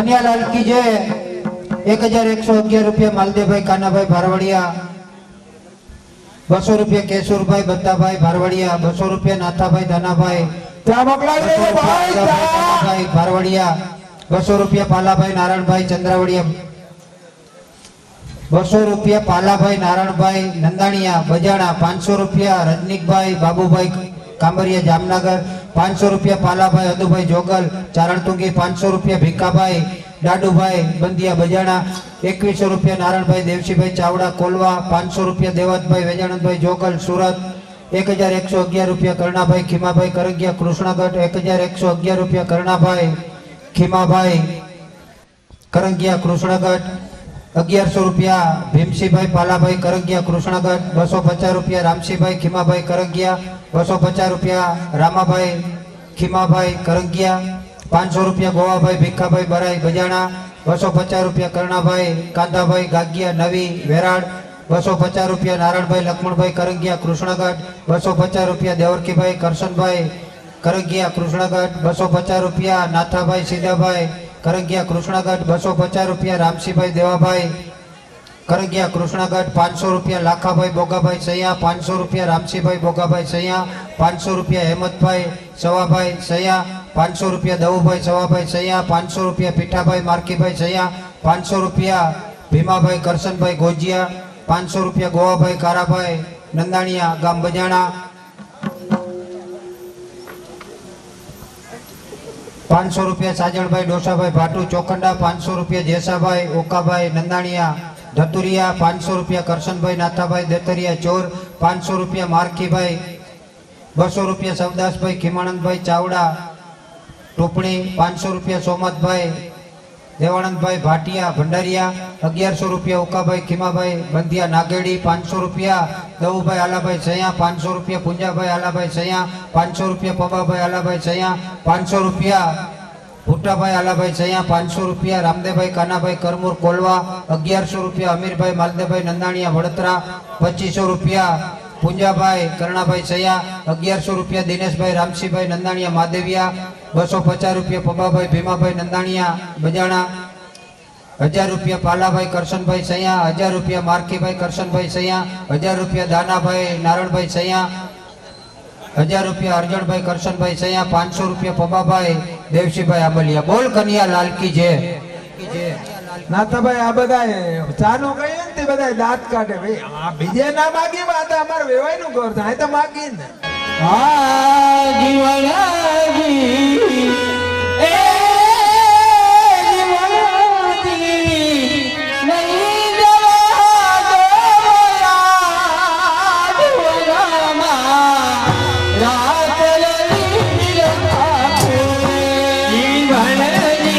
कन्यालाल की जय। 1111 रुपया मालदेव भाई काना भाई भारवड़िया। 200 रुपया केशुर भाई बत्ता भाई भारवड़िया। 200 रुपया नाथा भाई धना भाई भारवड़िया। 200 रुपया पाला भाई नारायण भाई चंद्रावड़िया। 200 रुपया पाला भाई नारायण भाई नंदाणिया बजाणा। 500 रुपया रजनीक भाई बाबू भाई कांबरिया जामनगर। 500 रुपया पाला भाई अदू भाई जोगल चारणतुंगी। 500 रुपया भीखा भाई डाडू भाई बंदिया बजाणा। 2100 रुपया नारायण भाई देवसी भाई चावड़ा कोलवा। 500 रुपया देवत भाई वेजानंद भाई जोगल सूरत। 1111 रुपया करुणा भाई खीमा भाई करगिया कृष्णगढ़। 1111 रुपया करुणा भाई खीमा भाई करगिया कृष्णगढ़। 1100 रुपया भीमसी भाई पाला भाई करगिया कृष्णगढ़। 250 रुपया रामसी भाई खीमा भाई करगिया। 250 रुपया रामा भाई खीमा भाई करगिया। 500 रुपया गोवा भाई भीखा भाई बराई बजाणा। 250 रुपया करुणा भाई कांदा भाई गागिया नवी वेराड़। 250 रुपया नारायण भाई लक्ष्मण भाई करगिया कृष्णगढ़। 250 रुपया देवरकी भाई करशन भाई करगिया कृष्णगढ़। 250 रुपया नाथा भाई सीधा भाई करगिया कृष्णगढ़। 250 रुपया रामसी भाई देवा भाई करगिया कृष्णगढ़। 500 रुपया लाखा भाई बोगा भाई सैया। 500 रुपया रामसी भाई बोगा भाई सैया। 500 रुपया हेमत भाई सवा भाई सैया। 500 रुपया दऊ भाई सवा भाई सैया। 500 रुपया पीठा भाई मार्की भाई सैया। 500 रुपया भीमा भाई करशन भाई गोजिया। 500 रुपया गोवा भाई कारा भाई नंदाणिया गाम बजाणा। 500 रुपया साजण भाई डोसा भाई भाटू चौखंडा। 500 रुपया जैसा भाई ओका भाई नंदाणिया धतुरिया। 500 रुपया करशन भाई नाथा भाई देतरिया चोर। 500 रुपया मार्की भाई। 200 रुपया सवदास भाई खीमानंद भाई चावड़ा टोपणी। 500 रुपया सोमत भाई देवानंद भाई भाटिया भंडारिया। 1100 रुपया ओका भाई खीमा भाई बंदिया नागेड़ी। 500 रुपया दऊ भाई आला भाई सैया। 500 रुपया पुंजा भाई आला भाई सैया। 500 रुपया पबा भाई आला भाई सैया। 500 रुपया भुट्टा भाई आला भाई सैया। 500 रुपया रामदेव भाई काना भाई करमूर कोलवा। 1100 रुपया अमीर भाई मालदेव भाई नंदाणिया वड़तरा। 2500 रुपया पुंजा भाई करणा भाई सैया। 1100 रुपया दिनेश भाई रामसी भाई नंदाणिया मादेविया। 250 रुपया पबा भाई भीमा भाई नंदाणिया बजाणा। 1000 रुपया पाला भाई करशन भाई सैया। 1000 रुपया मार्की भाई करशन भाई सैया। 1000 रुपया दाना भाई नारायण भाई सैया। 1000 रुपया अर्जन भाई करशन भाई सैया। 500 रुपया पबा भाई देवसी भाई आबलिया। बोल कन्या लाल की जय। નાથા ભાઈ આ બધા ચાનો કહીએ ને તે બધા દાંત કાઢે ભાઈ આ બીજે ના માગી વાત અમાર વેવાય નું ઘર થાય તો માગી ને આ જીવલાજી એ જીવલાજી નહીં જવા દો યાદ વરામાં રાત લલી રાખો જીવલાજી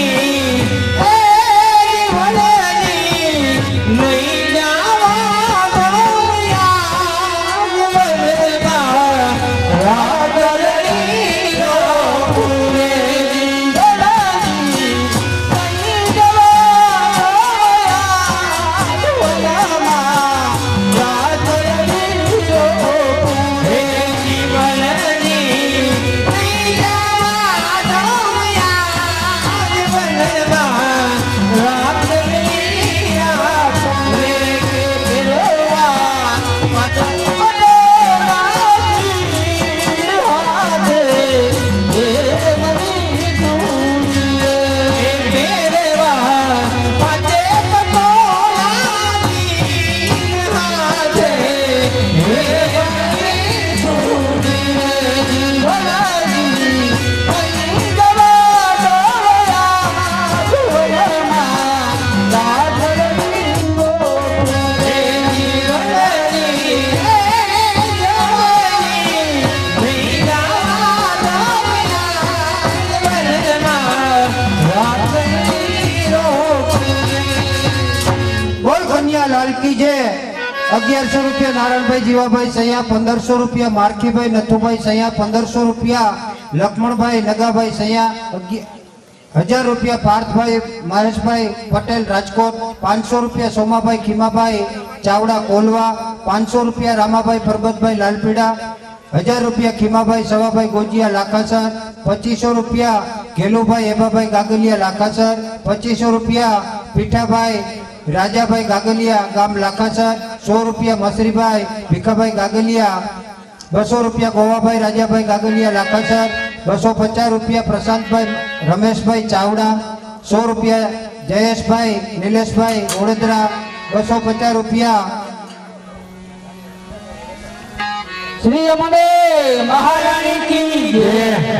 लाल की जय। 1100 रुपया नारायण भाई जीवा भाई सैया। 1500 रुपया मार्की भाई नथु भाई सैया। 1500 रुपया लक्ष्मण भाई नगा भाई सैया। 1000 रुपया पार्थ भाई महेश भाई पटेल राजकोट। 500 रुपया सोमा भाई खीमा भाई चावड़ा कोलवा। 500 रुपया रामा भाई परबत भाई लालपीड़ा। 1000 રૂપિયા ખીમાભાઈ સવાભાઈ ગોજિયા લાખાસર. 2500 રૂપિયા ઘેલુભાઈ એબાભાઈ ગાગલિયા લાખાસર. 2500 રૂપિયા પીઠાભાઈ રાજાભાઈ ગાગલિયા ગામ લાખાસર. 100 રૂપિયા મસરીભાઈ ભીખાભાઈ ગાગલિયા. 200 રૂપિયા ગોવાભાઈ રાજાભાઈ ગાગલિયા લાખાસર. 250 રૂપિયા પ્રશાંતભાઈ રમેશભાઈ ચાવડા. 100 રૂપિયા જયેશભાઈ નિલેશભાઈ વડોદરા. 250 રૂપિયા શ્રી અમને મહારાણી કી જય.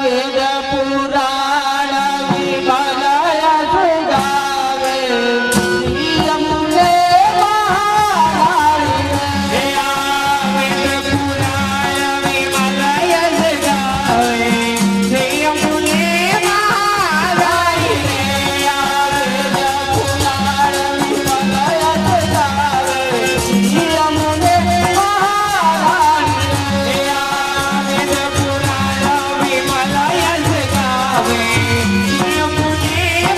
વેદ પુરાણ વિમલય સુગાવે શ્રી અમને મહારાણી. વેદ પુરાણ વિમલય સુગાવે શ્રી અમને મહારાણી. વેદ પુરાણ વિમલય સુગાવે શ્રી અમને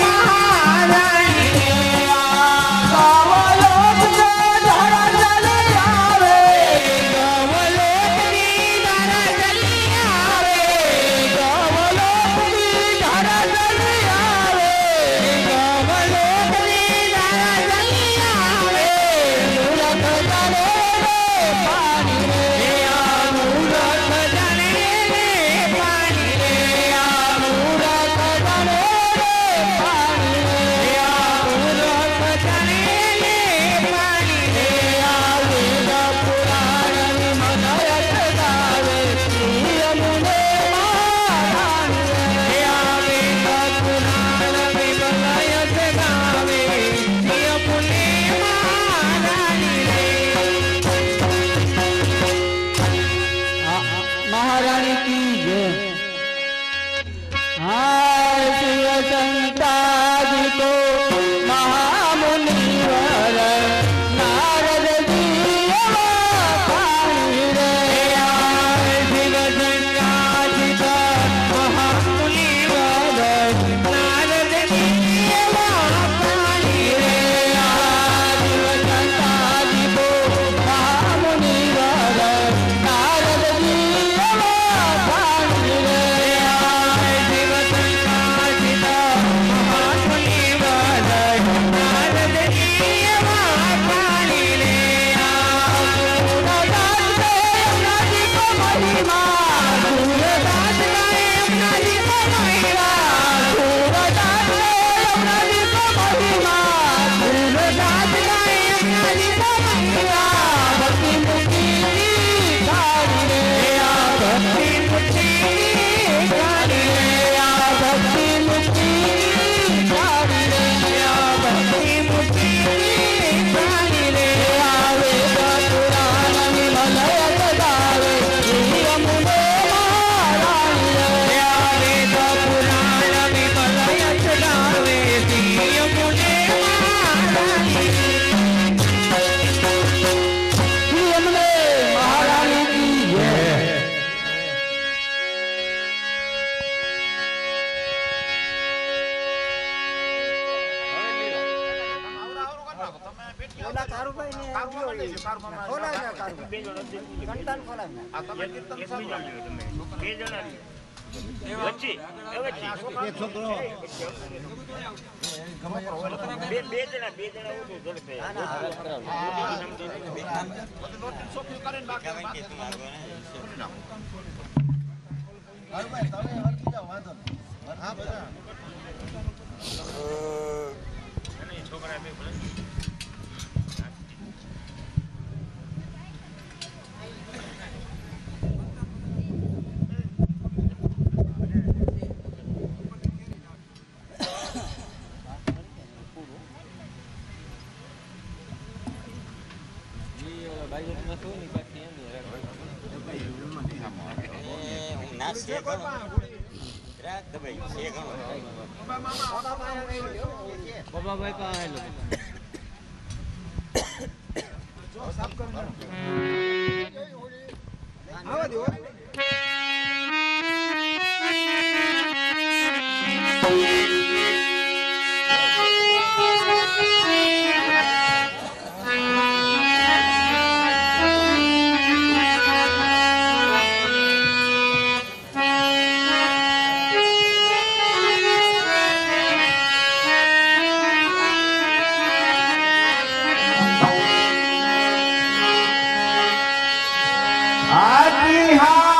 મહારાણી કી જય. શિવ સંતાજી કો મહામુનિવર નારદજી પાણી રે. શિવ સંતાજી કો મહામુનિવર નારદજી પાણી રે. શિવ સંતાજી કો મહામુનિવર આવા દો આજી હા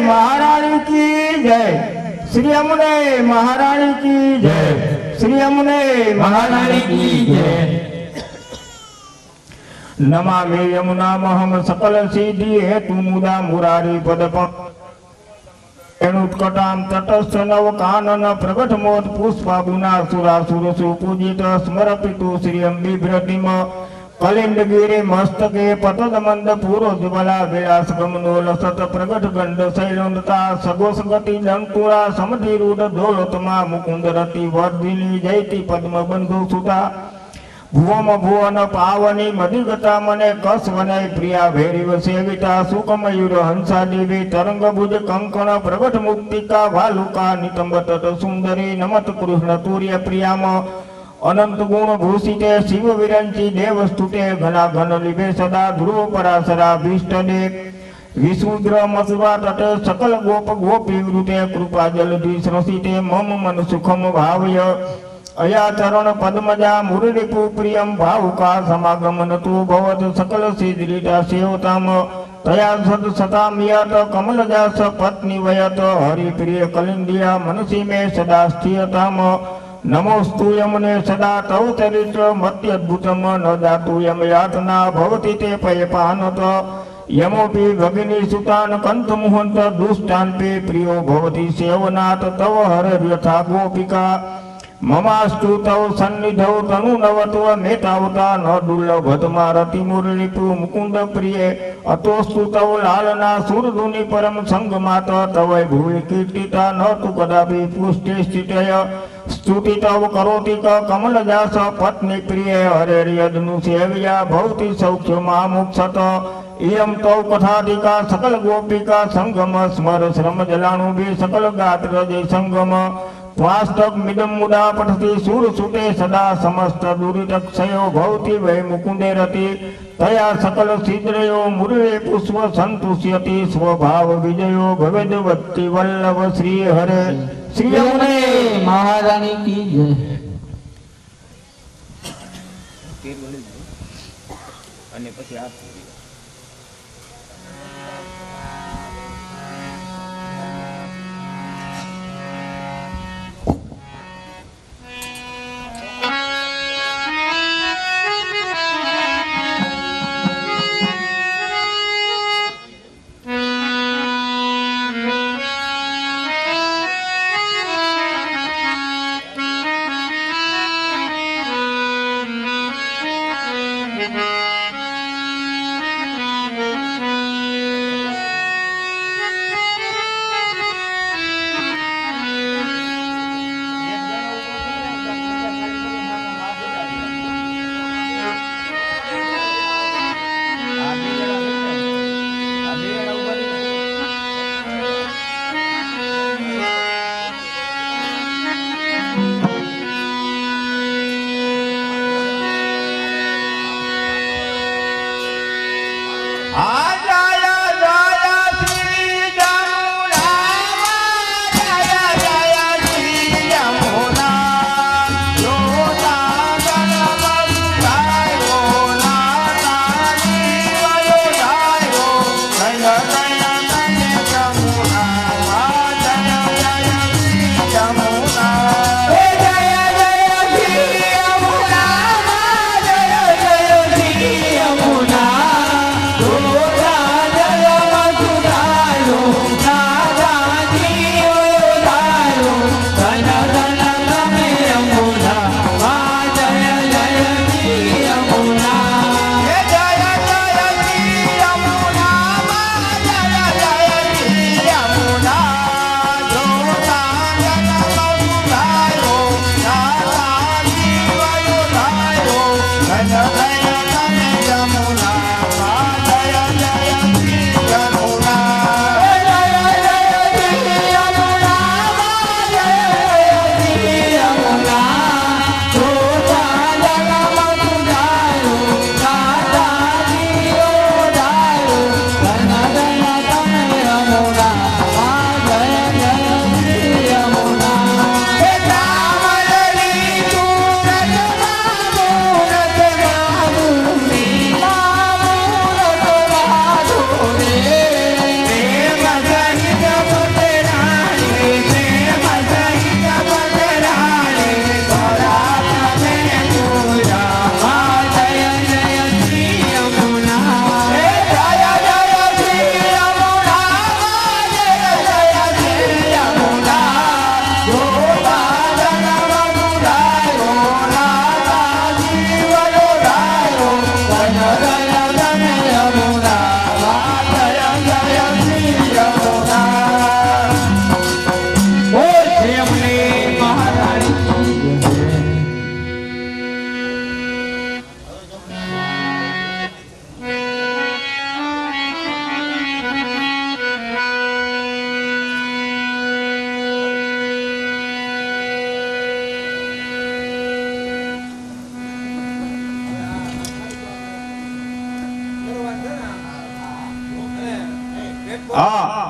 महारानी की जय। श्री अमुने महारानी की जय। श्री अमुने महारानी की जय। नमामि यमुना महम सकल सिद्धि हेतु मुदा मुरारी पद उत्कटाम तटस्थ नव कानन प्रगट मोद पुष्पा गुना सुरा सुरसु पूजित स्मरपितु श्रियं बिभ्रतिम कलिंदगिरि मस्तके पतद मंद पूरोज्वला विलास गमनोल सत प्रगट गंड शैलोन्दता सगोस गति दंकुरा समधि रूढ़ दोलोत्मा मुकुंद रति वर्धिनी जयति पद्म बंधु सुता भुवम भुवन पावनी मधिगता मने कस वनय प्रिया भैरव सेविता सुकमयूर हंसा देवी तरंग भुज कंकण प्रगट मुक्तिका भालुका नितंब तट सुंदरी नमत कृष्ण तूर्य प्रियाम अनंत गुण भूषिते शिव विरंची देव स्तुते घना घन लिभे सदा ध्रुव पराशरा भीष्ट दे विशुद्र मसुरा तट सकल गोप गोपी वृते कृपा जलधि स्रसिते मम मन सुखम भावय अया चरण पद्मजा मुरलीपु प्रियम भावुका समागमन तु भवत सकल सिद्धिता सेवताम તયા સદ સતામિયત કમલદાસ પત્ની વયત હરિપ્રિય કલિંદિયા મનસી મે સદા સ્થિયતામ નમોસ્તુ યમને સદા તવ ચરિત્ર મત્યદ્ભુતમ ન દાતુ યમ યાતના ભવતિ તે પયપાનત યમોપી ભગિની સુતાન કંથ મુહંત દુષ્ટાન પે પ્રિયો ભવતિ સેવનાથ તવ હરર્યથા ગોપિકા મમાસ્તુ તવ સન્નિધૌ તનુ નવત્વ મેતાવતા ન દુર્લભતમા રતિ મુરલીપુ મુકુંદ પ્રિય અતોસ્તુ તવ લાલના સુરધુની પરમ સંગમાત તવય ભૂમિ કીર્તિતા ન તુ કદાપી પુષ્ટિ સ્થિતય સ્તુતિ તવ કરોતિ ક કમલદાસ પત્ની પ્રિય હરેર્યદનુ સેવ્યા ભવતિ સૌખ્યમા મુક્ષત इयं तौ कथाधिका सकल गोपिका संगम स्मर श्रम जलाणु भी सकल गात्र जय संगम वास्तव मिदम मुदा पठति सूर सुते सदा समस्त दुरितक्षयो भवति वै मुकुंदे रति तया सकल सिद्रयो मुरले पुष्प संतुष्यति स्वभाव विजयो भवेद्वत्ति वल्लभ श्री हरे श्री यमुने महारानी की जय। અને પછી આ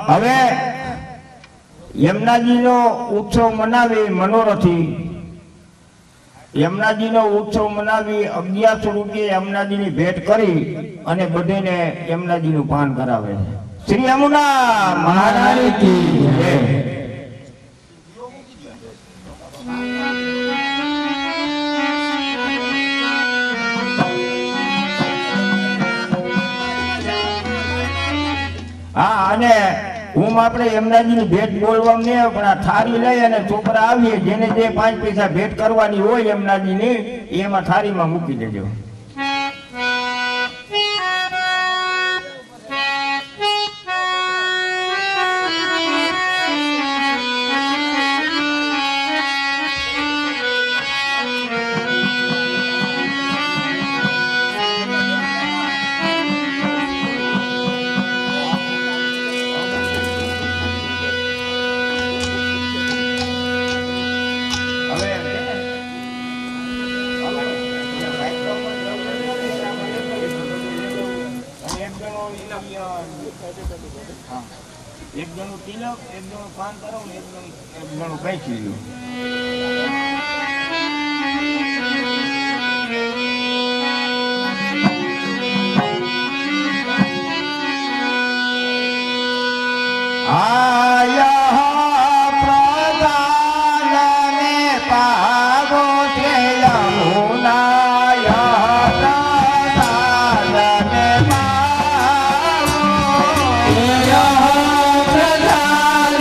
હવે યમુનાજીનો ઉત્સવ મનાવી મનોરથી યમુનાજીનો ઉત્સવ મનાવી 1100 રૂપિયા યમુનાજીની ભેટ કરી અને બધેને યમુનાજીનું પાન કરાવે છે. શ્રી યમુના મહારાણી કી જય. હા, અને હું આપણે યમુનાજીની ભેટ બોલવામાં નહીં આવે, પણ આ થાળી લઈ અને છોકરા આવીએ જેને જે 5 પૈસા ભેટ કરવાની હોય યમુનાજીની એમાં થાળીમાં મૂકી દેજો. એક જણું તિલક, એક જણું પાન કરો ને એક જણું પૈસી લ્યો. આયા પ્રધાન ને પાગો છે યમુના, પ્રધાન ને પ્રધાન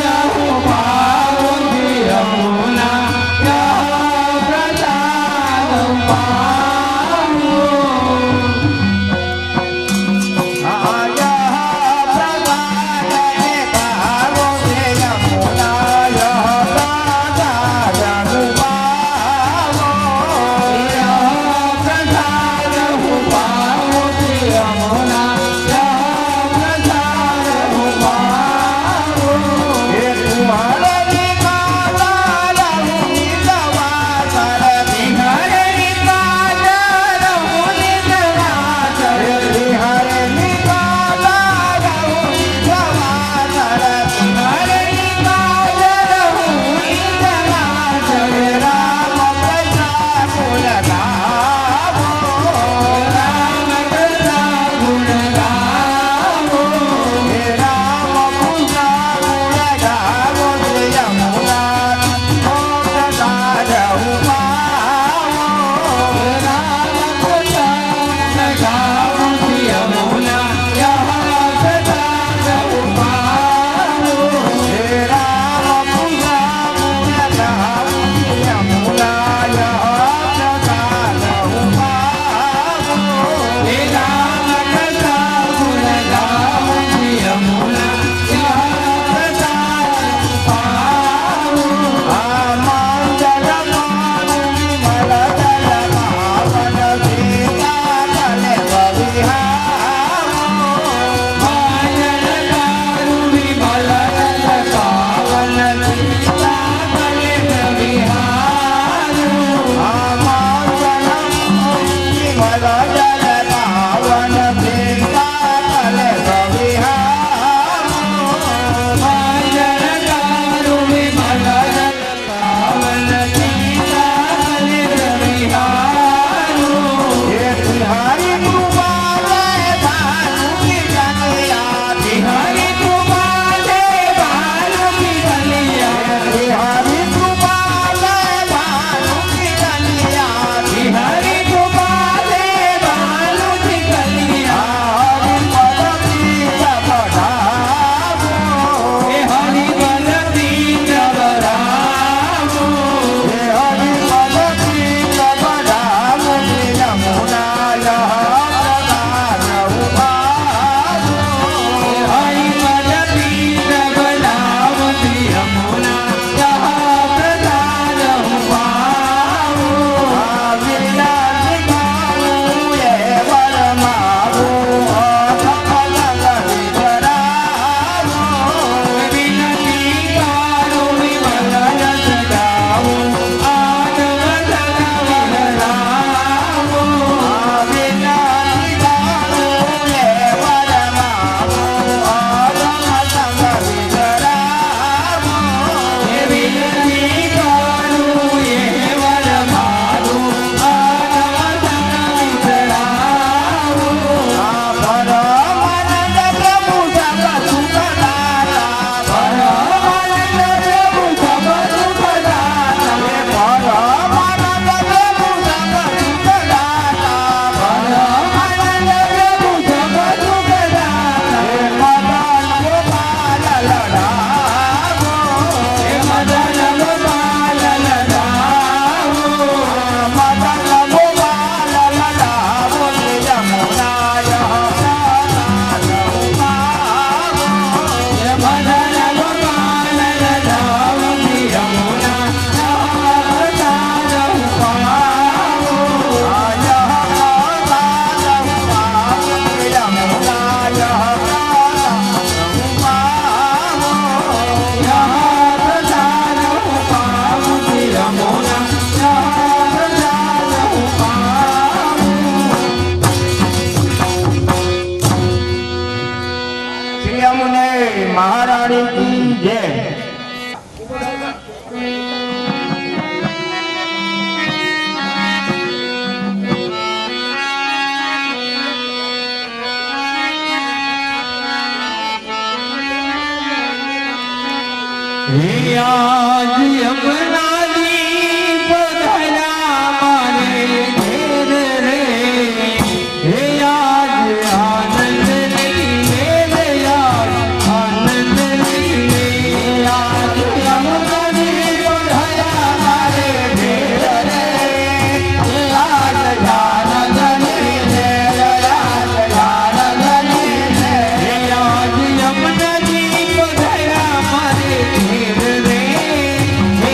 શ્રી અમને મહારાણી કી જય. આજ યમુનાજી પધાર્યા મારે ઘેર રે. હે આજ આનંદ લઈને રે, આજ આનંદ લઈને. આજ યમુનાજી પધાર્યા મારે ઘેર રે. હે આજ આનંદ લઈને, આજ આનંદ લઈને. હે આજ યમુનાજી પધાર્યા મારે ઘેર રે. હે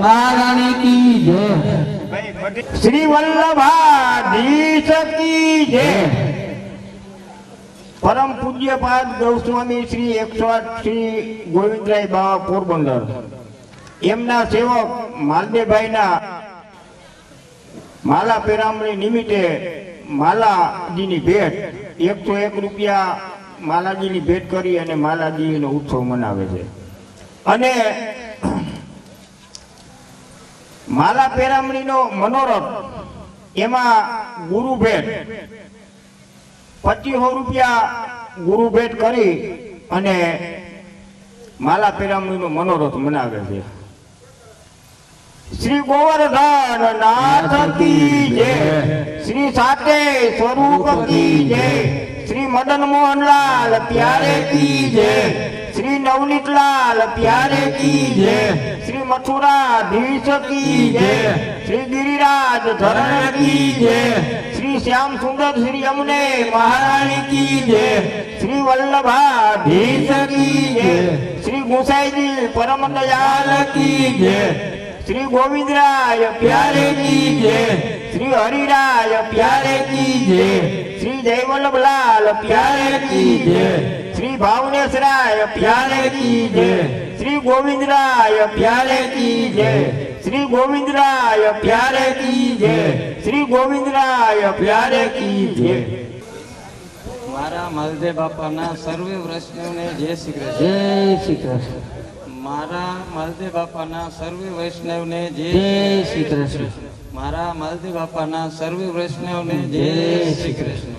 મહારાણી કી જય શ્રી વલ્લભાધીશ કી જય પરમ પૂજ્યપાદ ગૌસ્વામી શ્રી 108 શ્રી ગોવિંદરાય બાવા પોરબંદર એમના સેવક માલદેવભાઈના માલા પેરામણી નિમિત્તે માલાજીની ભેટ 101 રૂપિયા માલાજીની ભેટ કરી અને માલાજીનો ઉત્સવ મનાવે છે. અને માલા પેરામણીનો મનોરથ એમાં ગુરુ ભેટ 2500 રૂપિયા ગુરુ ભેટ કરી અને માલા પેરામણીનો મનોરથ મનાવે છે. શ્રી ગોવર્ધન નાથ કી જય શ્રી સાતે સ્વરૂપ કી જય શ્રી મદન મોહનલાલ પ્યારે કી જય શ્રી નવનીતલાલ પ્યારે કી જય શ્રી મથુરાધીશ કી જય શ્રી ગિરિરાજ ધરણ કી જય શ્રી શ્યામ સુંદર શ્રી અમને મહારાણી કી જય શ્રી વલ્લભાધીશ કી જય શ્રી ગુસાઈજી પરમ દયાલ કી જય श्री गोविंदराय प्यारे की जय श्री हरिराय प्यारे की जय श्री जयवल्लभलाल प्यारे की जय श्री भावनेशराय प्यारे की जय श्री गोविंदराय प्यारे की जय श्री गोविंदराय प्यारे की जय श्री गोविंदराय प्यारे की जय મારા માલદેવ બાપાના સર્વે વૈષ્ણવને જય શ્રી કૃષ્ણ. જય શ્રી કૃષ્ણ મારા માલદેવ બાપાના સર્વે વૈષ્ણવને જય જય શ્રી કૃષ્ણ મારા માલદેવ બાપાના સર્વે વૈષ્ણવને જય શ્રી કૃષ્ણ.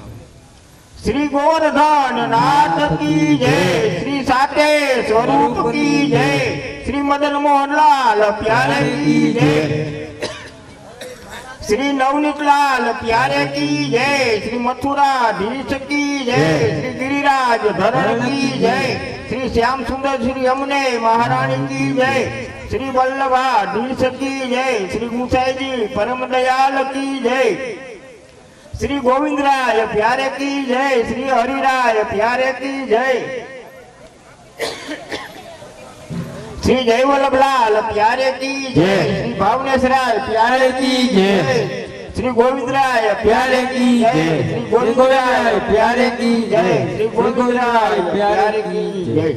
श्री गोवर्धन नाथ की जय श्री साते स्वरूप की जय श्री मदन मोहनलाल प्यारे की जय श्री नवनीतलाल प्यारे की जय श्री मथुराधीश की जय श्री गिरिराज धरण की जय श्री श्याम सुंदर श्री अमने महारानी की जय श्री वल्लभाधीश की जय श्री गुसाईजी परम दयाल की जय श्री गोविंदराय प्यारे की जय श्री हरिराय प्यारे की जय श्री जयवल्लभलाल प्यारे की जय श्री भावनेशराय प्यारे की जय श्री गोविंदराय प्यारे की जय श्री गोविंदराय प्यारे की जय श्री गोविंदराय प्यारे की जय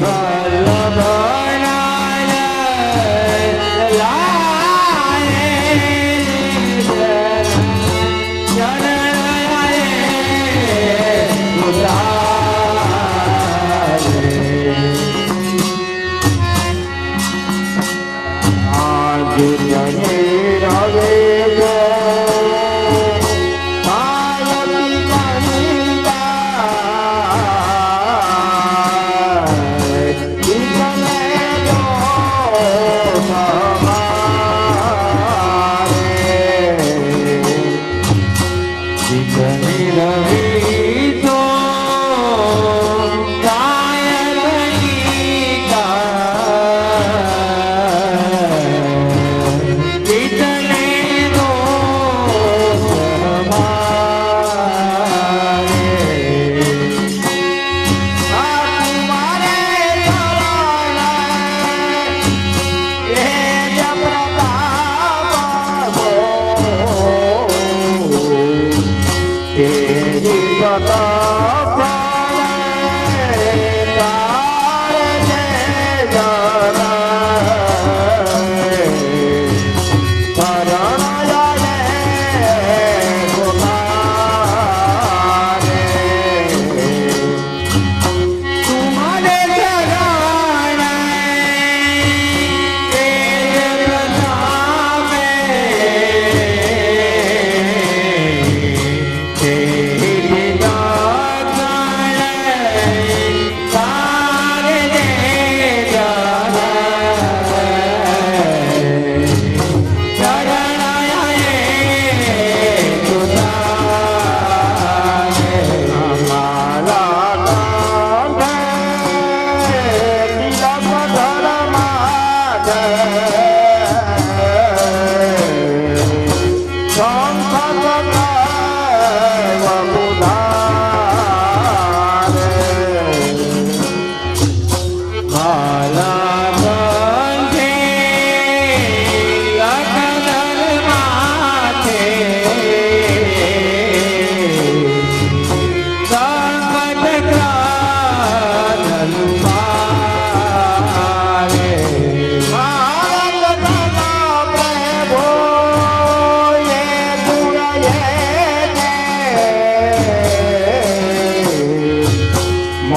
વલ્લભ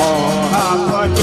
મોહ પટેલ